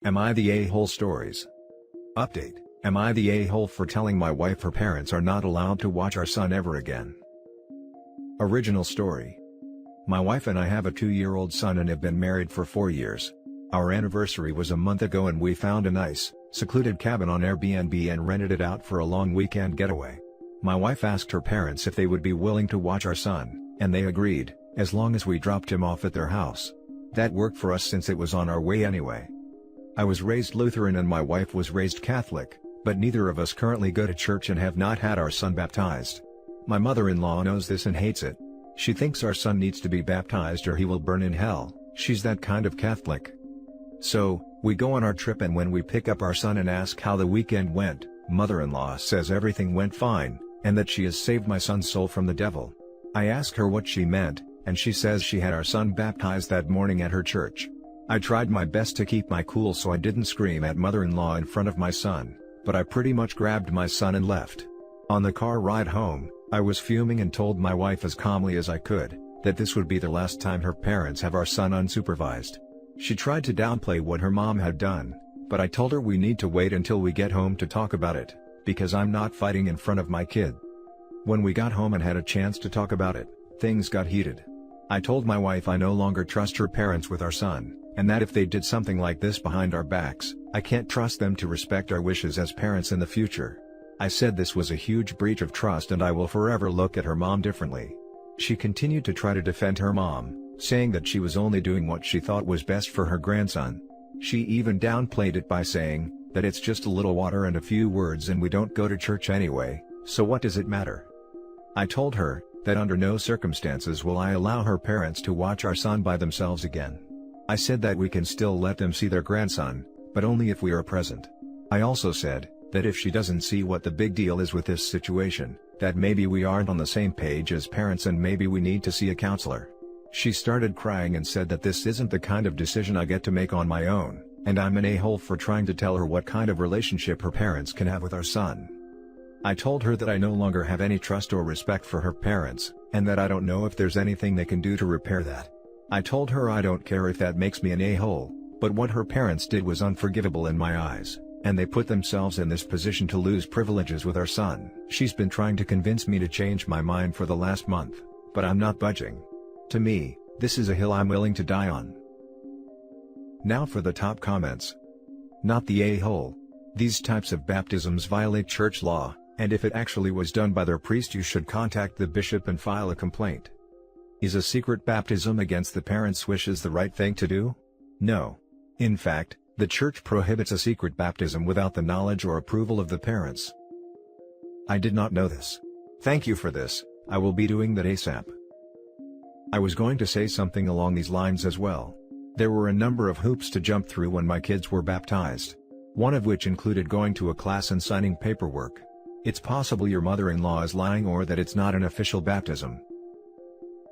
Am I the a-hole stories? Update: Am I the a-hole for telling my wife her parents are not allowed to watch our son ever again? Original story. My wife and I have a 2-year-old son and have been married for 4 years. Our anniversary was a month ago and we found a nice, secluded cabin on Airbnb and rented it out for a long weekend getaway. My wife asked her parents if they would be willing to watch our son, and they agreed, as long as we dropped him off at their house. That worked for us since it was on our way anyway. I was raised Lutheran and my wife was raised Catholic, but neither of us currently go to church and have not had our son baptized. My mother-in-law knows this and hates it. She thinks our son needs to be baptized or he will burn in hell. She's that kind of Catholic. So, we go on our trip and when we pick up our son and ask how the weekend went, mother-in-law says everything went fine, and that she has saved my son's soul from the devil. I ask her what she meant, and she says she had our son baptized that morning at her church. I tried my best to keep my cool so I didn't scream at mother-in-law in front of my son, but I pretty much grabbed my son and left. On the car ride home, I was fuming and told my wife as calmly as I could, that this would be the last time her parents have our son unsupervised. She tried to downplay what her mom had done, but I told her we need to wait until we get home to talk about it, because I'm not fighting in front of my kid. When we got home and had a chance to talk about it, things got heated. I told my wife I no longer trust her parents with our son, and that if they did something like this behind our backs, I can't trust them to respect our wishes as parents in the future. I said this was a huge breach of trust and I will forever look at her mom differently. She continued to try to defend her mom, saying that she was only doing what she thought was best for her grandson. She even downplayed it by saying that it's just a little water and a few words and we don't go to church anyway, so what does it matter? I told her that under no circumstances will I allow her parents to watch our son by themselves again. I said that we can still let them see their grandson, but only if we are present. I also said that if she doesn't see what the big deal is with this situation, that maybe we aren't on the same page as parents and maybe we need to see a counselor. She started crying and said that this isn't the kind of decision I get to make on my own, and I'm an a-hole for trying to tell her what kind of relationship her parents can have with our son. I told her that I no longer have any trust or respect for her parents, and that I don't know if there's anything they can do to repair that. I told her I don't care if that makes me an a-hole, but what her parents did was unforgivable in my eyes, and they put themselves in this position to lose privileges with our son. She's been trying to convince me to change my mind for the last month, but I'm not budging. To me, this is a hill I'm willing to die on. Now for the top comments. Not the a-hole. These types of baptisms violate church law, and if it actually was done by their priest you should contact the bishop and file a complaint. Is a secret baptism against the parents' wishes the right thing to do? No. In fact, the church prohibits a secret baptism without the knowledge or approval of the parents. I did not know this. Thank you for this, I will be doing that ASAP. I was going to say something along these lines as well. There were a number of hoops to jump through when my kids were baptized. One of which included going to a class and signing paperwork. It's possible your mother-in-law is lying or that it's not an official baptism.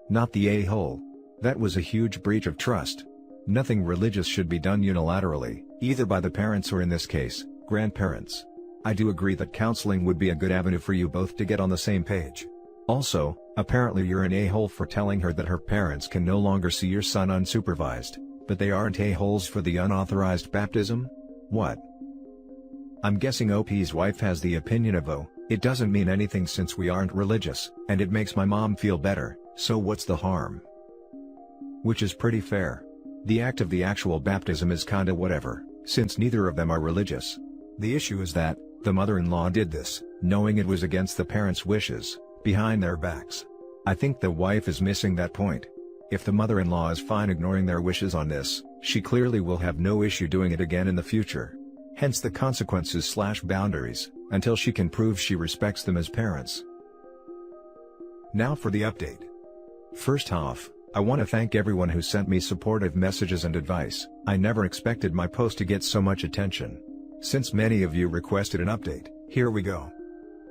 Not the a-hole. That was a huge breach of trust. Nothing religious should be done unilaterally, either by the parents or in this case, grandparents. I do agree that counseling would be a good avenue for you both to get on the same page. Also, apparently you're an a-hole for telling her that her parents can no longer see your son unsupervised, but they aren't a-holes for the unauthorized baptism? What? I'm guessing OP's wife has the opinion of oh, it doesn't mean anything since we aren't religious, and it makes my mom feel better, so what's the harm? Which is pretty fair. The act of the actual baptism is kinda whatever, since neither of them are religious. The issue is that the mother-in-law did this, knowing it was against the parents' wishes, behind their backs. I think the wife is missing that point. If the mother-in-law is fine ignoring their wishes on this, she clearly will have no issue doing it again in the future. Hence the consequences/boundaries, until she can prove she respects them as parents. Now for the update. First off, I want to thank everyone who sent me supportive messages and advice. I never expected my post to get so much attention. Since many of you requested an update, here we go.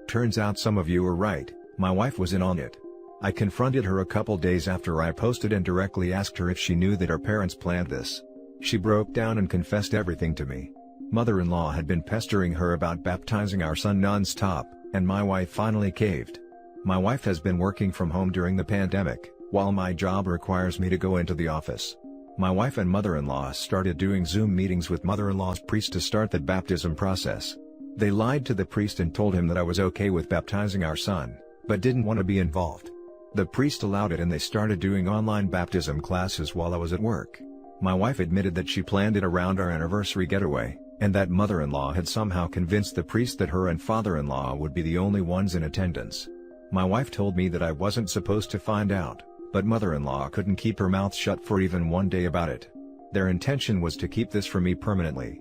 Turns out some of you were right, my wife was in on it. I confronted her a couple days after I posted and directly asked her if she knew that her parents planned this. She broke down and confessed everything to me. Mother-in-law had been pestering her about baptizing our son non-stop, and my wife finally caved. My wife has been working from home during the pandemic, while my job requires me to go into the office. My wife and mother-in-law started doing Zoom meetings with mother-in-law's priest to start the baptism process. They lied to the priest and told him that I was okay with baptizing our son, but didn't want to be involved. The priest allowed it and they started doing online baptism classes while I was at work. My wife admitted that she planned it around our anniversary getaway, and that mother-in-law had somehow convinced the priest that her and father-in-law would be the only ones in attendance. My wife told me that I wasn't supposed to find out, but mother-in-law couldn't keep her mouth shut for even one day about it. Their intention was to keep this from me permanently.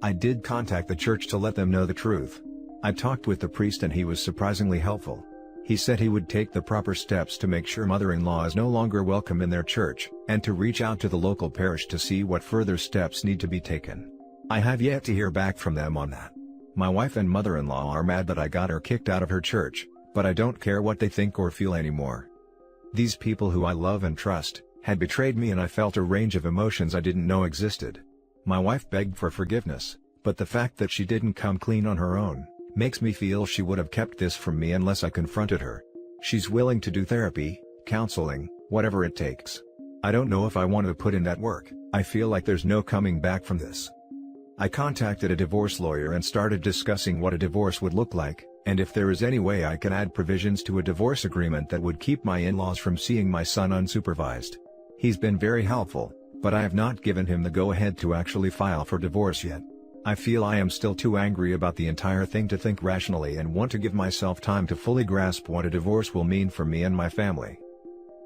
I did contact the church to let them know the truth. I talked with the priest and he was surprisingly helpful. He said he would take the proper steps to make sure mother-in-law is no longer welcome in their church, and to reach out to the local parish to see what further steps need to be taken. I have yet to hear back from them on that. My wife and mother-in-law are mad that I got her kicked out of her church, but I don't care what they think or feel anymore. These people who I love and trust, had betrayed me and I felt a range of emotions I didn't know existed. My wife begged for forgiveness, but the fact that she didn't come clean on her own, makes me feel she would have kept this from me unless I confronted her. She's willing to do therapy, counseling, whatever it takes. I don't know if I want to put in that work. I feel like there's no coming back from this. I contacted a divorce lawyer and started discussing what a divorce would look like, and if there is any way I can add provisions to a divorce agreement that would keep my in-laws from seeing my son unsupervised. He's been very helpful, but I have not given him the go-ahead to actually file for divorce yet. I feel I am still too angry about the entire thing to think rationally and want to give myself time to fully grasp what a divorce will mean for me and my family.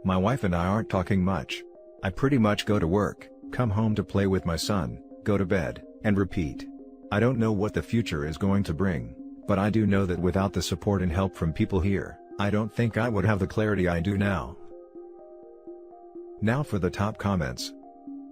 My wife and I aren't talking much. I pretty much go to work, come home to play with my son, go to bed, and repeat. I don't know what the future is going to bring, but I do know that without the support and help from people here, I don't think I would have the clarity I do now. Now for the top comments.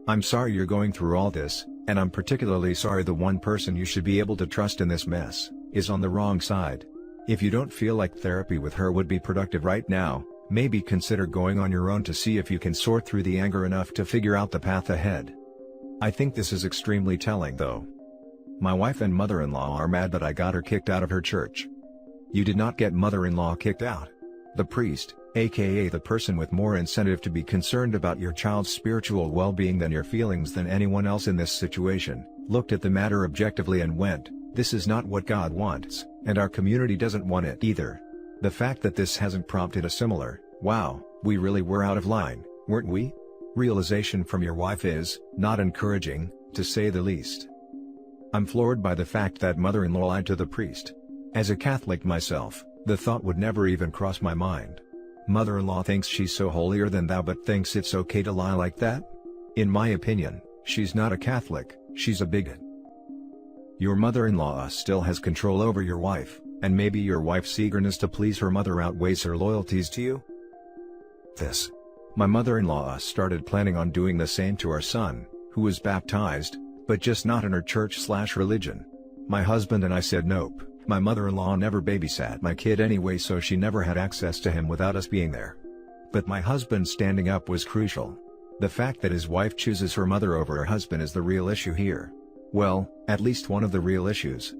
I'm sorry you're going through all this, and I'm particularly sorry the one person you should be able to trust in this mess, is on the wrong side. If you don't feel like therapy with her would be productive right now, maybe consider going on your own to see if you can sort through the anger enough to figure out the path ahead. I think this is extremely telling though. My wife and mother-in-law are mad that I got her kicked out of her church. You did not get mother-in-law kicked out. The priest, aka the person with more incentive to be concerned about your child's spiritual well-being than your feelings than anyone else in this situation, looked at the matter objectively and went, "This is not what God wants, and our community doesn't want it either." The fact that this hasn't prompted a similar, "Wow, we really were out of line, weren't we?" realization from your wife is not encouraging, to say the least. I'm floored by the fact that mother-in-law lied to the priest. As a Catholic myself, the thought would never even cross my mind. Mother-in-law thinks she's so holier than thou but thinks it's okay to lie like that? In my opinion, she's not a Catholic, she's a bigot. Your mother-in-law still has control over your wife, and maybe your wife's eagerness to please her mother outweighs her loyalties to you? My mother-in-law started planning on doing the same to our son, who was baptized, but just not in her church/religion. My husband and I said nope. My mother-in-law never babysat my kid anyway, so she never had access to him without us being there. But my husband standing up was crucial. The fact that his wife chooses her mother over her husband is the real issue here. Well, at least one of the real issues.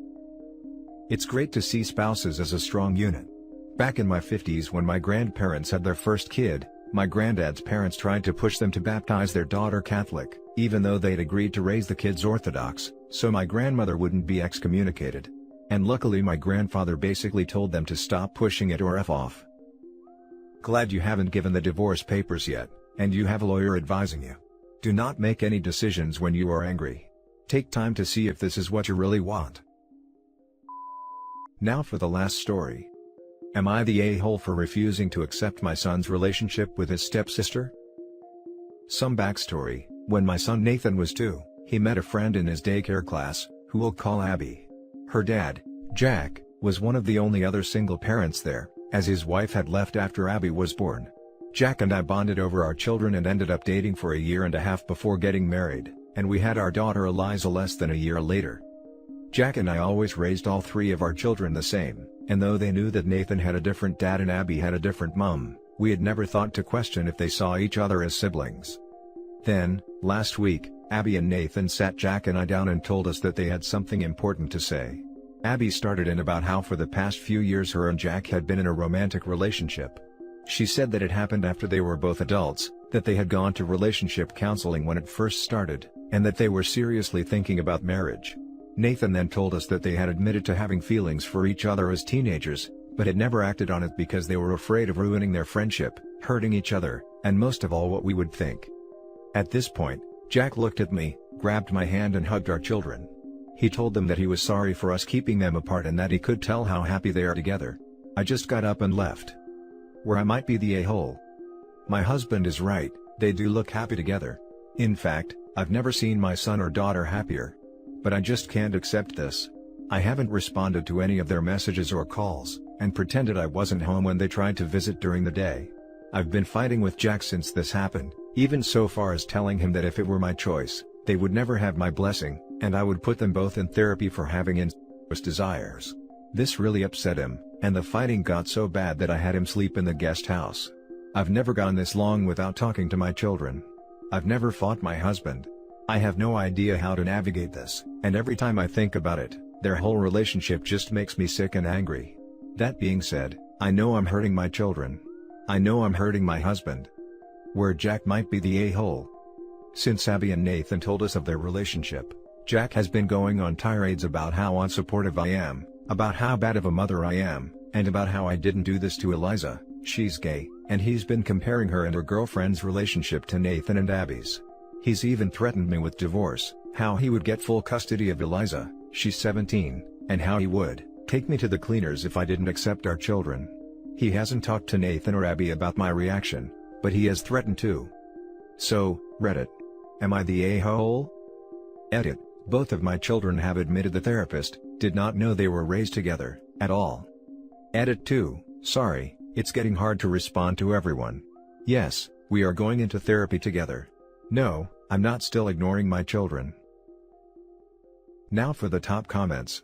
It's great to see spouses as a strong unit. Back in my 50s when my grandparents had their first kid, my granddad's parents tried to push them to baptize their daughter Catholic, even though they'd agreed to raise the kids Orthodox, so my grandmother wouldn't be excommunicated. And luckily my grandfather basically told them to stop pushing it or F off. Glad you haven't given the divorce papers yet, and you have a lawyer advising you. Do not make any decisions when you are angry. Take time to see if this is what you really want. Now for the last story. Am I the a-hole for refusing to accept my son's relationship with his stepsister? Some backstory: when my son Nathan was 2, he met a friend in his daycare class, who we'll call Abby. Her dad, Jack, was one of the only other single parents there, as his wife had left after Abby was born. Jack and I bonded over our children and ended up dating for a year and a half before getting married, and we had our daughter Eliza less than a year later. Jack and I always raised all 3 of our children the same, and though they knew that Nathan had a different dad and Abby had a different mom, we had never thought to question if they saw each other as siblings. Then, last week, Abby and Nathan sat Jack and I down and told us that they had something important to say. Abby started in about how for the past few years her and Jack had been in a romantic relationship. She said that it happened after they were both adults, that they had gone to relationship counseling when it first started, and that they were seriously thinking about marriage. Nathan then told us that they had admitted to having feelings for each other as teenagers, but had never acted on it because they were afraid of ruining their friendship, hurting each other, and most of all what we would think. At this point, Jack looked at me, grabbed my hand and hugged our children. He told them that he was sorry for us keeping them apart and that he could tell how happy they are together. I just got up and left. Where I might be the a-hole. My husband is right, they do look happy together. In fact, I've never seen my son or daughter happier. But I just can't accept this. I haven't responded to any of their messages or calls, and pretended I wasn't home when they tried to visit during the day. I've been fighting with Jack since this happened, even so far as telling him that if it were my choice, they would never have my blessing, and I would put them both in therapy for having incestuous desires. This really upset him, and the fighting got so bad that I had him sleep in the guest house. I've never gone this long without talking to my children. I've never fought my husband. I have no idea how to navigate this, and every time I think about it, their whole relationship just makes me sick and angry. That being said, I know I'm hurting my children. I know I'm hurting my husband. Where Jack might be the a-hole. Since Abby and Nathan told us of their relationship, Jack has been going on tirades about how unsupportive I am, about how bad of a mother I am, and about how I didn't do this to Eliza, she's gay, and he's been comparing her and her girlfriend's relationship to Nathan and Abby's. He's even threatened me with divorce, how he would get full custody of Eliza, she's 17, and how he would take me to the cleaners if I didn't accept our children. He hasn't talked to Nathan or Abby about my reaction, but he has threatened to. So, Reddit. Am I the a-hole? Edit. Both of my children have admitted the therapist did not know they were raised together, at all. Edit 2. Sorry, it's getting hard to respond to everyone. Yes, we are going into therapy together. No, I'm not still ignoring my children. Now for the top comments.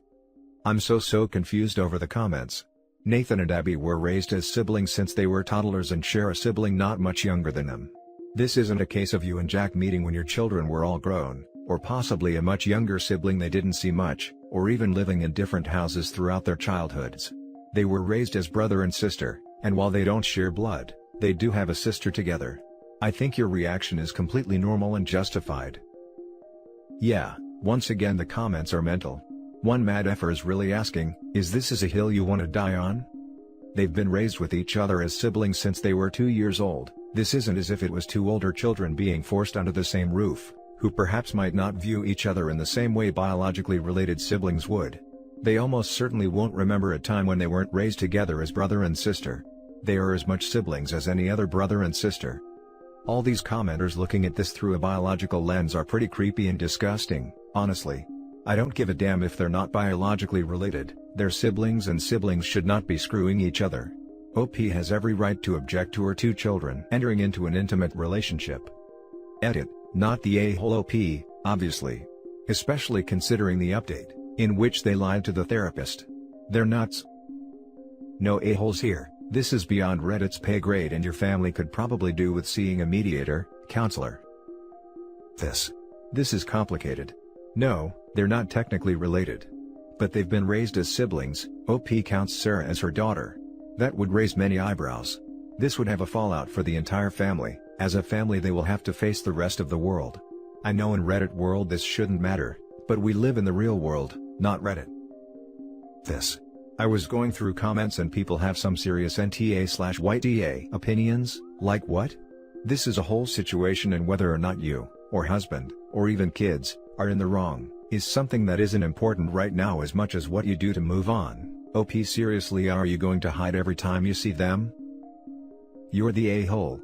I'm so confused over the comments. Nathan and Abby were raised as siblings since they were toddlers and share a sibling not much younger than them. This isn't a case of you and Jack meeting when your children were all grown, or possibly a much younger sibling they didn't see much, or even living in different houses throughout their childhoods. They were raised as brother and sister, and while they don't share blood, they do have a sister together. I think your reaction is completely normal and justified. Yeah, once again the comments are mental. One mad effer is really asking, is this a hill you want to die on? They've been raised with each other as siblings since they were 2 years old. This isn't as if it was two older children being forced under the same roof, who perhaps might not view each other in the same way biologically related siblings would. They almost certainly won't remember a time when they weren't raised together as brother and sister. They are as much siblings as any other brother and sister. All these commenters looking at this through a biological lens are pretty creepy and disgusting, honestly. I don't give a damn if they're not biologically related, they're siblings and siblings should not be screwing each other. OP has every right to object to her 2 children entering into an intimate relationship. Edit, not the a-hole OP, obviously. Especially considering the update, in which they lied to the therapist. They're nuts. No a-holes here, this is beyond Reddit's pay grade and your family could probably do with seeing a mediator, counselor. This is complicated. No, they're not technically related. But they've been raised as siblings. OP counts Sarah as her daughter. That would raise many eyebrows. This would have a fallout for the entire family. As a family they will have to face the rest of the world. I know in Reddit world this shouldn't matter, but we live in the real world, not Reddit. I was going through comments and people have some serious NTA/YTA opinions, like what? This is a whole situation and whether or not you, or husband, or even kids, are in the wrong, is something that isn't important right now as much as what you do to move on. OP seriously, are you going to hide every time you see them? You're the a-hole.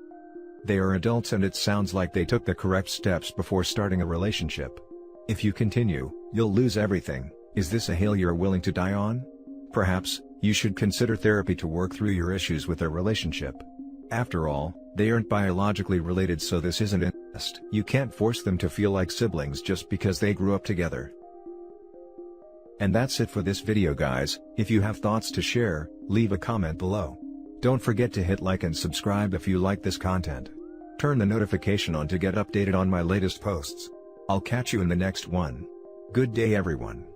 They are adults and it sounds like they took the correct steps before starting a relationship. If you continue, you'll lose everything. Is this a hill you're willing to die on? Perhaps, you should consider therapy to work through your issues with their relationship. After all, they aren't biologically related, so this isn't incest. You can't force them to feel like siblings just because they grew up together. And that's it for this video guys. If you have thoughts to share, leave a comment below. Don't forget to hit like and subscribe if you like this content. Turn the notification on to get updated on my latest posts. I'll catch you in the next one. Good day everyone.